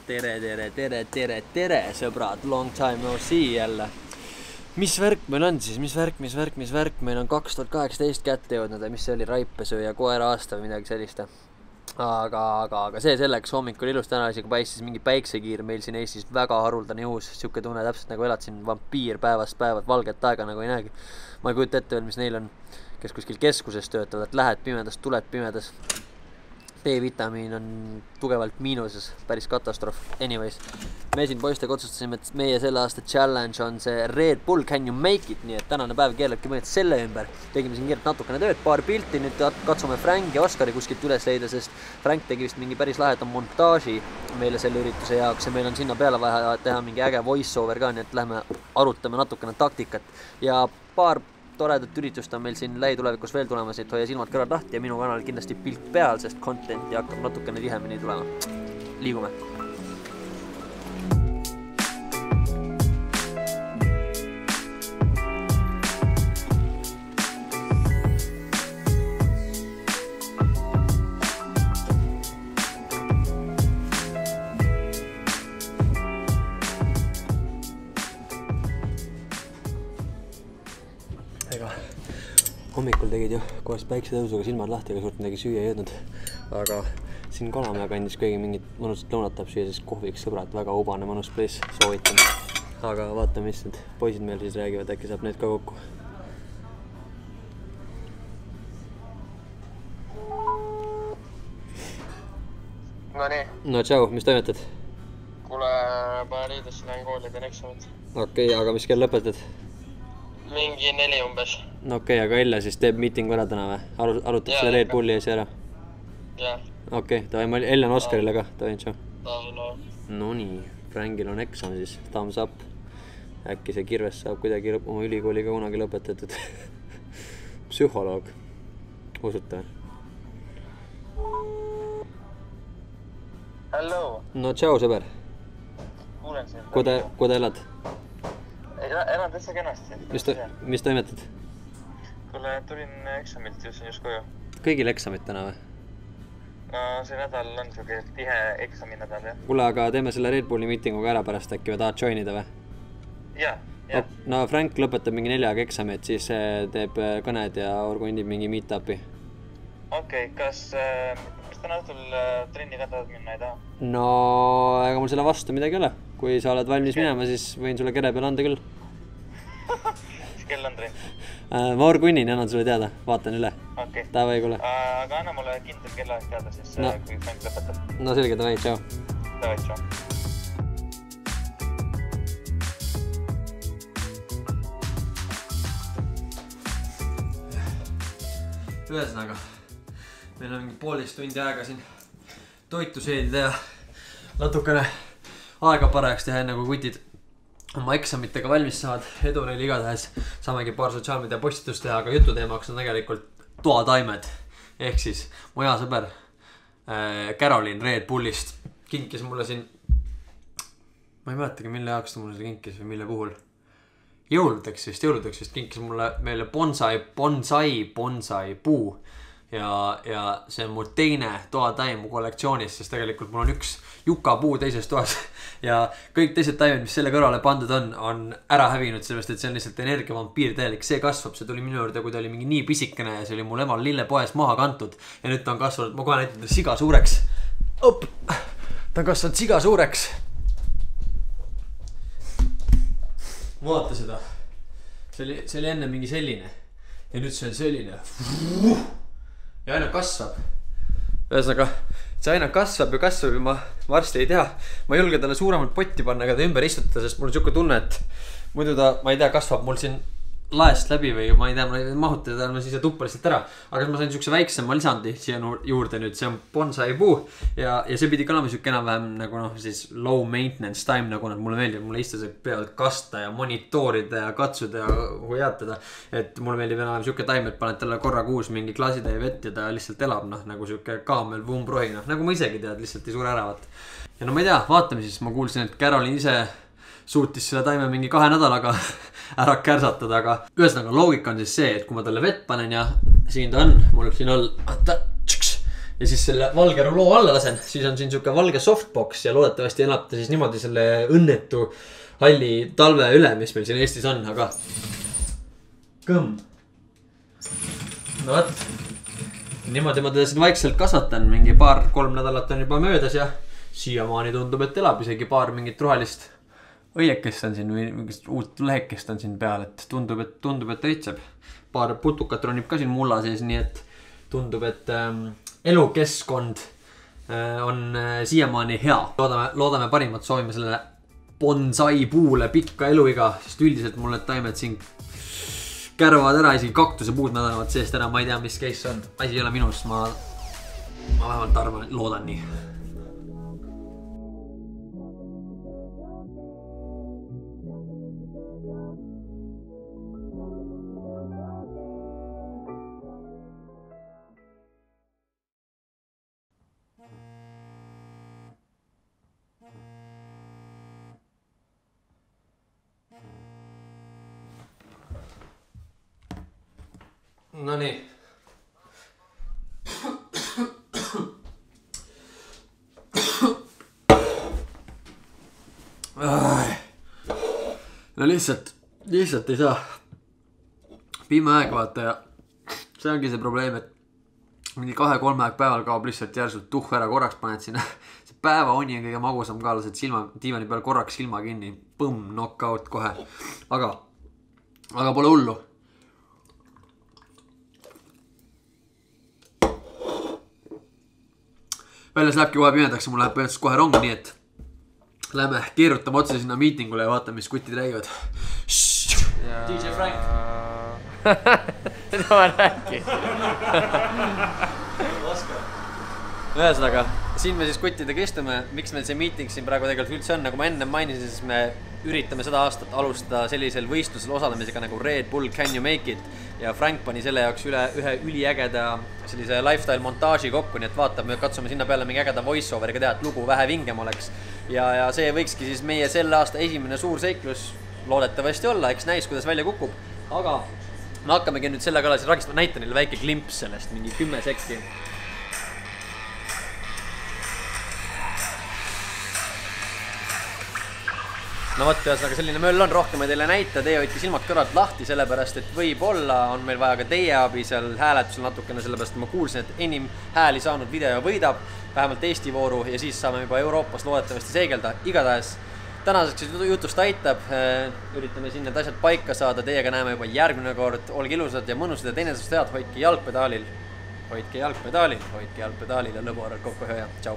Tere, sõbrad, long time no see jälle. Mis värk meil on siis, mis värk, meil on 2018 kätte jõudnud ja mis see oli, Raipesöö ja koera aasta või midagi sellist. Aga see selleks, hommikul ilus täna isegi paistis mingi päiksekiir meil siin Eestis, väga haruldane juhus, siuke tunne täpselt nagu elad siin vampiir päevast päevad, valget aega nagu ei näegi. Ma ei kujuta ette veel, mis neil on, kes kuskil keskuses töötavad, et lähed pimedas, tuled pimedas. D-vitamiin on tugevalt miinuses, päris katastroof. Anyways, me siin poistega otsustasime, et meie selle aasta challenge on see Red Bull Can You Make It, nii et tänane päev keelabki mõned selle ümber. Tegime siin kiirelt natukene tööd, paar pilti, nüüd katsume Frank ja Oskari kuskilt üles leida, sest Frank tegi vist mingi päris laheda montaaži meile selle ürituse jaoks ja meil on sinna peale vaja teha mingi äge voice-over ka, nii et lähme arutame natukene taktikat ja paar toredat üritust on meil siin lähitulevikus veel tulemas, et hoia silmad kõrvad lahti ja minu kanal kindlasti pilk peal, sest contenti hakkab natukene tihemini tulema. Liigume! Hommikul tegid ju kohast päiksetõusuga silmad lahti, aga suurt midagi süüa ei jõudnud. Aga siin Kalamäe kandis kõigi mingit mõnusat lõunat tahab süüa, siis kohviks sõbrad, väga ubane mõnus place, soovitan. Aga vaatame, mis need poisid meil siis räägivad, äkki saab need ka kokku. No nii. No tšau, mis toimetad? Kuule, Pariidesse lähen kooli, teen eksamit. Okei, aga mis kell lõpetad? Mingi 4 umbes. No okei, aga Ella siis teeb miitingu ära täna või? Arutab selle Red Bulli ees ära? Jah. Okei, Ella on Oskarile ka, tohin tšau. No nii, Frankil on eksam siis, thumbs up. Äkki see Kirves saab kuidagi oma ülikooliga kunagi lõpetatud. Psühholoog. Usute? Hello. No tšau, sõber. Kuulen sind. Kuda elad? Elan täitsa kenasti. Mis toimetad? Kuule, tulin eksamilt just koju. Kõigil eksamid täna või? No see nädal on siuke tihe eksaminädal, jah. Kuule, aga teeme selle Red Bulli miitinguga ära pärast, äkki või tahad joinida või? Jah. No Frank lõpetab mingi 4 eksamit, siis teeb kõned ja organib mingi meet-upi. Okei, kas täna õhtul trenni ka tahad minna ei taha? No, ega mul selle vastu midagi ole. Kui sa oled valmis minema, siis võin sulle kere peale anda küll. Mis kell on trenn? Ma orgunnin ja annan sulle teada, vaatan üle. Okei. Tavai, kuule. Aga anna mulle kindel kellaaeg teada siis, kui Frank lõpetab. No selge, tavai, tšau. Tavai, tšau. Ühesõnaga, meil on mingi 1,5 tundi aega siin toitu seedida ja natukene aega parajaks teha, enne kui kutid oma eksamitega valmis saavad. Edu neil igatahes, saamegi paar sotsiaalmeedia postitust teha, aga jututeemaks on tegelikult toataimed. Ehk siis mu hea sõber Caroline Red Bullist kinkis mulle siin, ma ei mäletagi, mille jaoks ta mulle seda kinkis või mille puhul. Jõuludeks vist kinkis mulle meile bonsai puu ja see on mu teine toataim mu kollektsioonis, sest tegelikult mul on üks jukapuu teises toas ja kõik teised taimed, mis selle kõrvale pandud on ära hävinud, sellepärast et see on lihtsalt energiavampiir täielik, see kasvab, see tuli minu juurde, kui ta oli mingi nii pisikene ja see oli mul emal lillepoes maha kantud ja nüüd ta on kasvanud, ma kohe näitan ta siga suureks. Ta on kasvanud siga suureks. Vaata seda. See oli enne mingi selline ja nüüd see on selline ja aina kasvab. Ühesõnaga, see aina kasvab ja ma varsti ei tea. Ma ei julge talle suuremat potti panna ega ta ümber istutada, sest mul on siuke tunne, et muidu ta, ma ei tea, kasvab mul siin laest läbi või ma ei tea, ma ei mahuta ta siis tupa lihtsalt ära. Aga ma sain siukse väiksema lisandi siia juurde nüüd, see on bonsai puu ja see pidi ka olema siuke enam-vähem nagu siis low maintenance time, nagu nad mulle meeldib. Mulle istus pealt kasta ja monitoorida ja katsuda ja hoiatada, et mulle meeldib enam siuke time, et paned talle korra kuus mingi klaasitäie vett ja ta lihtsalt elab, nagu siuke kaamel vumprohi, nagu ma isegi tead, lihtsalt ei suure ära vaata. Ja no ma ei tea, vaatame siis, ma kuulsin, et Caroline ise suutis selle taime mingi 2 nädalaga ära kärsatada, aga ühesõnaga loogika on siis see, et kui ma talle vett panen ja siin ta on, mul siin all, ja siis selle valge ruloo alla lasen, siis on siin siuke valge softbox ja loodetavasti elab ta siis niimoodi selle õnnetu halli talve üle, mis meil siin Eestis on, aga kõmm. No võt, niimoodi ma teda siin vaikselt kasvatan, mingi 2-3 nädalat on juba möödas ja siiamaani tundub, et elab isegi paar mingit rohelist õiekest on siin või mingist uut lehekest on siin peal, et tundub, et õitseb. Paar putukat ronib ka siin mulla sees, nii et tundub, et elukeskkond on siiamaani hea. Loodame parimat, soovime sellele bonsai puule pikka eluiga, sest üldiselt mul need taimed siin kärvavad ära, isegi kaktuse puud mädanevad seest ära, ma ei tea, mis case on. Asi ei ole minus, ma vähemalt arvan, loodan nii. No nii. No lihtsalt ei saa. Pime aeg vaata ja see ongi see probleem, et mingi 2-3 aeg päeval kaob lihtsalt järsult tuhh ära, korraks paned sinna. See päeva uni on kõige magusam ka, lased silma diivani peal korraks silma kinni. Põmm, knockout kohe. Aga pole hullu. Väljas lähebki kohe pimedaks ja mul läheb põhjendus kohe rong, nii et lähme keerutame otse sinna miitingule ja vaatame, mis kutid räägivad. DJ Frank. Seda ma räägin. Ühesõnaga, siin me siis kuttidega istume, miks meil see miiting siin praegu tegelikult üldse on, nagu ma enne mainisin, siis me üritame seda aastat alustada sellisel võistlusel osalemisega nagu Red Bull Can You Make It ja Frank pani selle jaoks ühe üliägeda sellise lifestyle montaaži kokku, nii et vaatame, katsume sinna peale mingi ägeda voice-overiga teha, et lugu vähe vingem oleks ja see võikski siis meie selle aasta esimene suur seiklus loodetavasti olla, eks näis, kuidas välja kukub, aga me hakkamegi nüüd selle kallal ragist, ma näitan neile väike klimps sellest, mingi 10 sekki. No võt, ühesõnaga selline möll on, rohkem ei teile näita, teie hoidke silmad kõrvalt lahti, sellepärast et võib-olla on meil vaja ka teie abi seal hääletusel natukene, sellepärast et ma kuulsin, et enim hääli saanud video võidab, vähemalt Eesti vooru ja siis saame juba Euroopas loodetavasti seigelda. Igatahes tänaseks jutust aitab, üritame siin need asjad paika saada, teiega näeme juba järgmine kord, olge ilusad ja mõnusad ja teinesest head, hoidke jalgpedaalil ja lõbu arvel kokku hoia. Tšau!